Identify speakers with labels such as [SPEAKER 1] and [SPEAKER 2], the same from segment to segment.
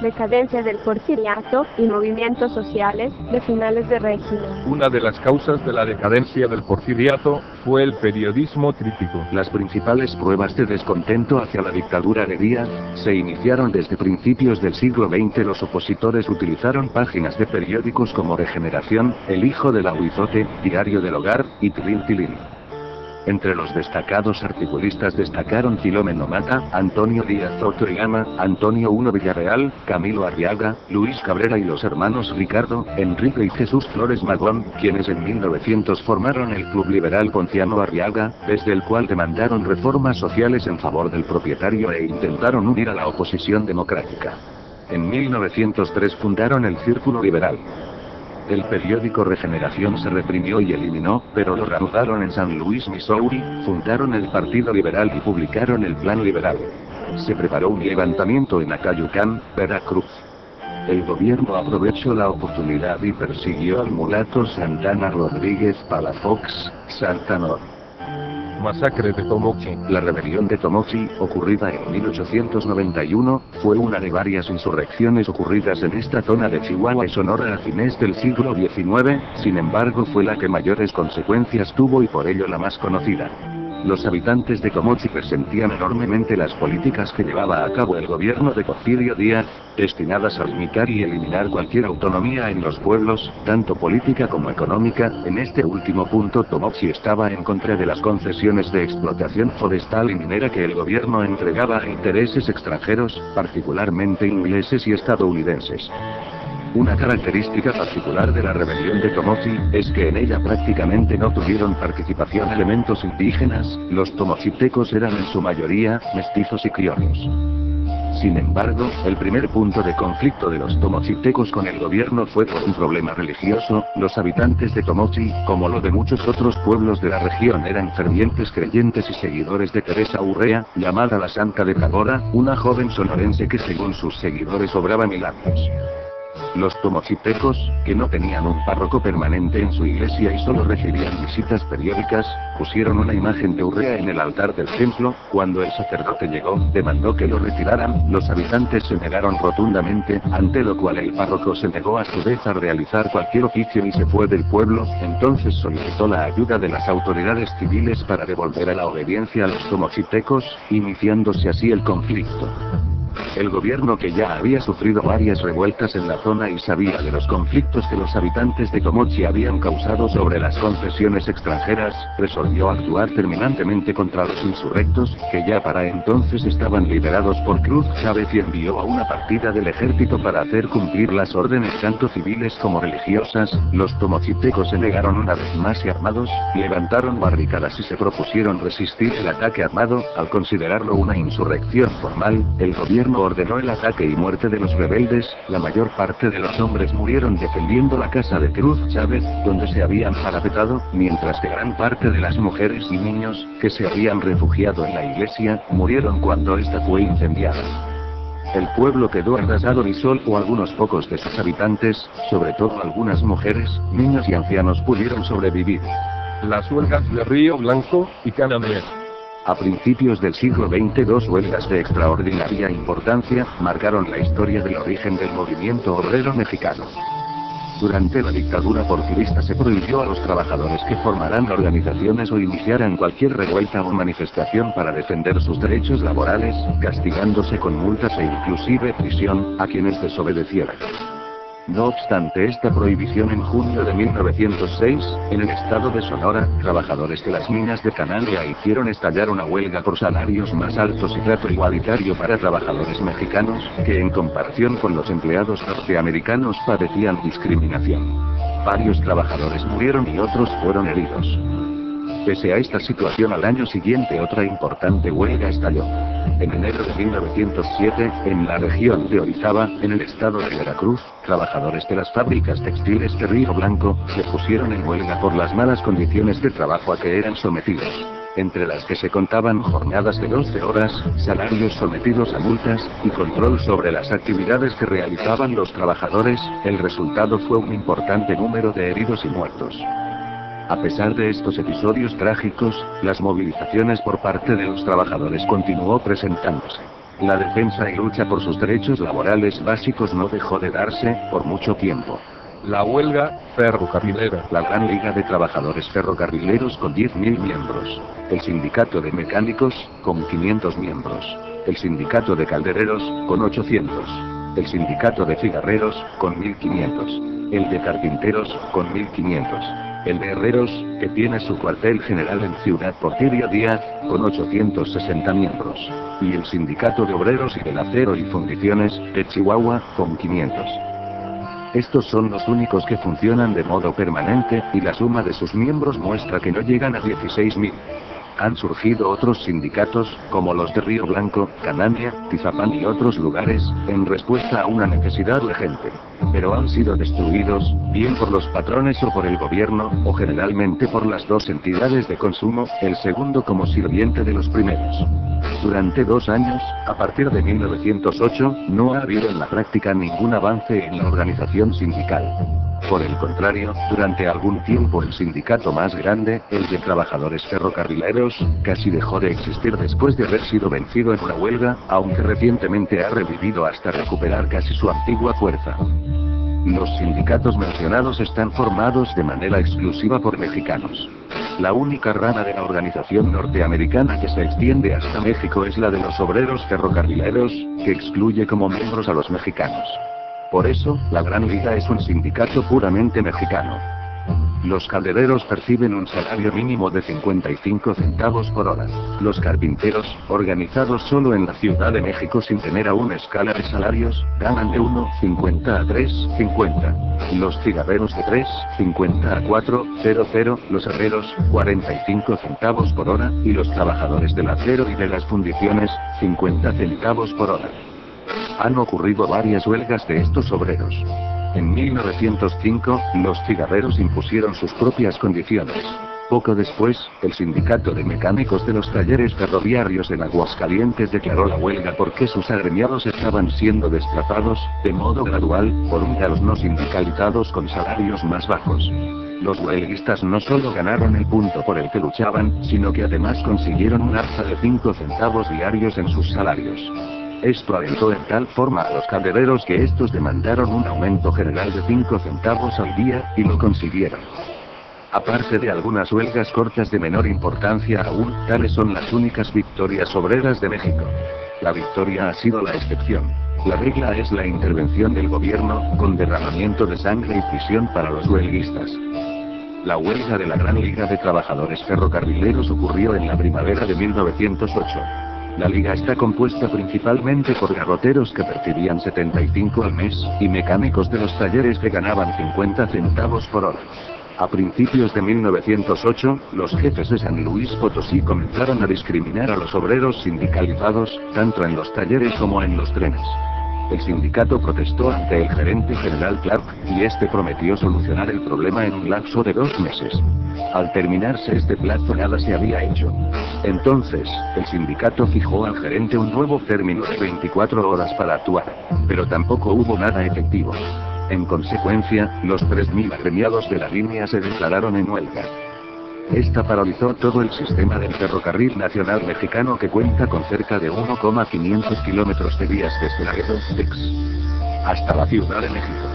[SPEAKER 1] Decadencia del Porfiriato y movimientos sociales de finales de régimen.
[SPEAKER 2] Una de las causas de la decadencia del Porfiriato fue el periodismo crítico.
[SPEAKER 3] Las principales pruebas de descontento hacia la dictadura de Díaz se iniciaron desde principios del siglo XX. Los opositores utilizaron páginas de periódicos como Regeneración, El Hijo del Aguizote, Diario del Hogar y Tilín Tilín. Entre los destacados articulistas destacaron Filomeno Mata, Antonio Díaz Soto y Gama, Antonio I Villarreal, Camilo Arriaga, Luis Cabrera y los hermanos Ricardo, Enrique y Jesús Flores Magón, quienes en 1900 formaron el Club Liberal Ponciano Arriaga, desde el cual demandaron reformas sociales en favor del propietario e intentaron unir a la oposición democrática. En 1903 fundaron el Círculo Liberal. El periódico Regeneración se reprimió y eliminó, pero lo reanudaron en San Luis, Missouri, fundaron el Partido Liberal y publicaron el Plan Liberal. Se preparó un levantamiento en Acayucán, Veracruz. El gobierno aprovechó la oportunidad y persiguió al mulato Santana Rodríguez Palafox, Santanor.
[SPEAKER 2] Masacre de Tomochi.
[SPEAKER 3] La rebelión de Tomochi, ocurrida en 1891, fue una de varias insurrecciones ocurridas en esta zona de Chihuahua y Sonora a fines del siglo XIX, sin embargo fue la que mayores consecuencias tuvo y por ello la más conocida. Los habitantes de Tomochi resentían enormemente las políticas que llevaba a cabo el gobierno de Porfirio Díaz, destinadas a limitar y eliminar cualquier autonomía en los pueblos, tanto política como económica. En este último punto Tomochi estaba en contra de las concesiones de explotación forestal y minera que el gobierno entregaba a intereses extranjeros, particularmente ingleses y estadounidenses. Una característica particular de la rebelión de Tomochi es que en ella prácticamente no tuvieron participación elementos indígenas. Los tomochitecos eran en su mayoría mestizos y criollos. Sin embargo, el primer punto de conflicto de los tomochitecos con el gobierno fue por un problema religioso. Los habitantes de Tomochi, como lo de muchos otros pueblos de la región, eran fervientes creyentes y seguidores de Teresa Urrea, llamada la Santa de Tabora, una joven sonorense que según sus seguidores obraba milagros. Los tomochitecos, que no tenían un párroco permanente en su iglesia y solo recibían visitas periódicas, pusieron una imagen de Urrea en el altar del templo. Cuando el sacerdote llegó, demandó que lo retiraran. Los habitantes se negaron rotundamente, ante lo cual el párroco se negó a su vez a realizar cualquier oficio y se fue del pueblo. Entonces solicitó la ayuda de las autoridades civiles para devolver a la obediencia a los tomochitecos, iniciándose así el conflicto. El gobierno, que ya había sufrido varias revueltas en la zona y sabía de los conflictos que los habitantes de Tomochi habían causado sobre las concesiones extranjeras, resolvió actuar terminantemente contra los insurrectos, que ya para entonces estaban liderados por Cruz Chávez, y envió a una partida del ejército para hacer cumplir las órdenes tanto civiles como religiosas. Los tomochitecos se negaron una vez más y armados, levantaron barricadas y se propusieron resistir el ataque armado. Al considerarlo una insurrección formal, el gobierno ordenó el ataque y muerte de los rebeldes. La mayor parte de los hombres murieron defendiendo la casa de Cruz Chávez, donde se habían parapetado, mientras que gran parte de las mujeres y niños, que se habían refugiado en la iglesia, murieron cuando esta fue incendiada. El pueblo quedó arrasado y solo algunos pocos de sus habitantes, sobre todo algunas mujeres, niños y ancianos, pudieron sobrevivir.
[SPEAKER 2] Las huelgas de Río Blanco y Cananea.
[SPEAKER 3] A principios del siglo XX, dos huelgas de extraordinaria importancia marcaron la historia del origen del movimiento obrero mexicano. Durante la dictadura porfirista se prohibió a los trabajadores que formaran organizaciones o iniciaran cualquier revuelta o manifestación para defender sus derechos laborales, castigándose con multas e inclusive prisión a quienes desobedecieran. No obstante esta prohibición, en junio de 1906, en el estado de Sonora, trabajadores de las minas de Cananea hicieron estallar una huelga por salarios más altos y trato igualitario para trabajadores mexicanos, que en comparación con los empleados norteamericanos padecían discriminación. Varios trabajadores murieron y otros fueron heridos. Pese a esta situación, al año siguiente otra importante huelga estalló. En enero de 1907, en la región de Orizaba, en el estado de Veracruz, trabajadores de las fábricas textiles de Río Blanco se pusieron en huelga por las malas condiciones de trabajo a que eran sometidos, entre las que se contaban jornadas de 12 horas, salarios sometidos a multas, y control sobre las actividades que realizaban los trabajadores. El resultado fue un importante número de heridos y muertos. A pesar de estos episodios trágicos, las movilizaciones por parte de los trabajadores continuó presentándose. La defensa y lucha por sus derechos laborales básicos no dejó de darse, por mucho tiempo.
[SPEAKER 2] La huelga ferrocarrilera.
[SPEAKER 3] La Gran Liga de Trabajadores Ferrocarrileros con 10.000 miembros. El Sindicato de Mecánicos, con 500 miembros. El Sindicato de Caldereros, con 800. El Sindicato de Cigarreros, con 1.500. El de Carpinteros, con 1.500. El de Herreros, que tiene su cuartel general en Ciudad Porfirio Díaz, con 860 miembros. Y el Sindicato de Obreros y del Acero y Fundiciones, de Chihuahua, con 500. Estos son los únicos que funcionan de modo permanente, y la suma de sus miembros muestra que no llegan a 16.000. Han surgido otros sindicatos, como los de Río Blanco, Canania, Tizapán y otros lugares, en respuesta a una necesidad urgente. Pero han sido destruidos, bien por los patrones o por el gobierno, o generalmente por las dos entidades de consumo, el segundo como sirviente de los primeros. Durante 2 años, a partir de 1908, no ha habido en la práctica ningún avance en la organización sindical. Por el contrario, durante algún tiempo el sindicato más grande, el de trabajadores ferrocarrileros, casi dejó de existir después de haber sido vencido en una huelga, aunque recientemente ha revivido hasta recuperar casi su antigua fuerza. Los sindicatos mencionados están formados de manera exclusiva por mexicanos. La única rama de la organización norteamericana que se extiende hasta México es la de los obreros ferrocarrileros, que excluye como miembros a los mexicanos. Por eso, la Gran Liga es un sindicato puramente mexicano. Los caldereros perciben un salario mínimo de 55 centavos por hora. Los carpinteros, organizados solo en la Ciudad de México sin tener aún escala de salarios, ganan de 1.50 a 3.50. Los cigarreros de 3.50 a 4.00, los herreros, 45 centavos por hora, y los trabajadores del acero y de las fundiciones, 50 centavos por hora. Han ocurrido varias huelgas de estos obreros. En 1905, los cigarreros impusieron sus propias condiciones. Poco después, el Sindicato de Mecánicos de los Talleres Ferroviarios en Aguascalientes declaró la huelga porque sus agremiados estaban siendo desplazados, de modo gradual, por a los no sindicalizados con salarios más bajos. Los huelguistas no solo ganaron el punto por el que luchaban, sino que además consiguieron un alza de 5 centavos diarios en sus salarios. Esto alentó en tal forma a los caldereros que estos demandaron un aumento general de 5 centavos al día, y lo consiguieron. Aparte de algunas huelgas cortas de menor importancia aún, tales son las únicas victorias obreras de México. La victoria ha sido la excepción. La regla es la intervención del gobierno, con derramamiento de sangre y prisión para los huelguistas. La huelga de la Gran Liga de Trabajadores Ferrocarrileros ocurrió en la primavera de 1908. La liga está compuesta principalmente por garroteros que percibían 75 al mes, y mecánicos de los talleres que ganaban 50 centavos por hora. A principios de 1908, los jefes de San Luis Potosí comenzaron a discriminar a los obreros sindicalizados, tanto en los talleres como en los trenes. El sindicato protestó ante el gerente general Clark, y este prometió solucionar el problema en un lapso de 2 meses. Al terminarse este plazo nada se había hecho. Entonces, el sindicato fijó al gerente un nuevo término de 24 horas para actuar. Pero tampoco hubo nada efectivo. En consecuencia, los 3.000 agremiados de la línea se declararon en huelga. Esta paralizó todo el sistema del Ferrocarril Nacional Mexicano, que cuenta con cerca de 1,500 kilómetros de vías desde Laredo, Texas, hasta la Ciudad de México.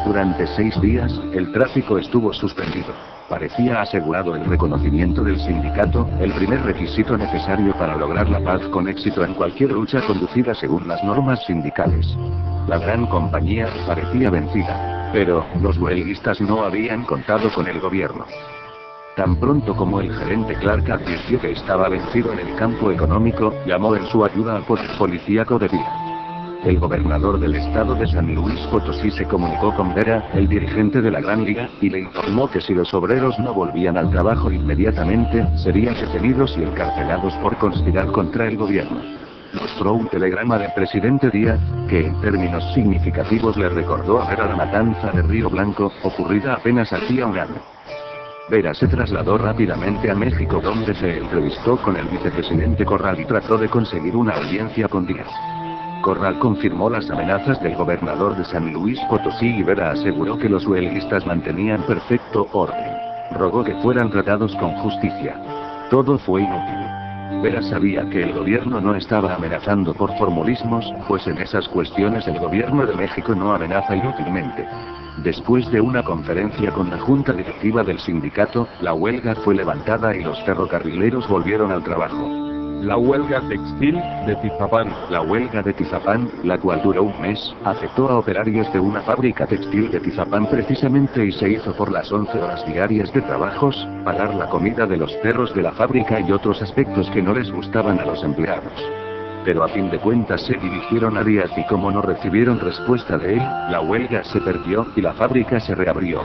[SPEAKER 3] Durante 6 días, el tráfico estuvo suspendido. Parecía asegurado el reconocimiento del sindicato, el primer requisito necesario para lograr la paz con éxito en cualquier lucha conducida según las normas sindicales. La gran compañía parecía vencida. Pero, los huelguistas no habían contado con el gobierno. Tan pronto como el gerente Clark advirtió que estaba vencido en el campo económico, llamó en su ayuda al poder policíaco de día. El gobernador del estado de San Luis Potosí se comunicó con Vera, el dirigente de la Gran Liga, y le informó que si los obreros no volvían al trabajo inmediatamente, serían detenidos y encarcelados por conspirar contra el gobierno. Mostró un telegrama del presidente Díaz, que en términos significativos le recordó a Vera la matanza de Río Blanco, ocurrida apenas hacía un año. Vera se trasladó rápidamente a México, donde se entrevistó con el vicepresidente Corral y trató de conseguir una audiencia con Díaz. Corral confirmó las amenazas del gobernador de San Luis Potosí y Vera aseguró que los huelguistas mantenían perfecto orden. Rogó que fueran tratados con justicia. Todo fue inútil. Vera sabía que el gobierno no estaba amenazando por formulismos, pues en esas cuestiones el gobierno de México no amenaza inútilmente. Después de una conferencia con la junta directiva del sindicato, la huelga fue levantada y los ferrocarrileros volvieron al trabajo.
[SPEAKER 2] La huelga textil de Tizapán.
[SPEAKER 3] La huelga de Tizapán, la cual duró un mes, afectó a operarios de una fábrica textil de Tizapán precisamente y se hizo por las 11 horas diarias de trabajos, pagar la comida de los perros de la fábrica y otros aspectos que no les gustaban a los empleados. Pero a fin de cuentas se dirigieron a Díaz y como no recibieron respuesta de él, la huelga se perdió y la fábrica se reabrió.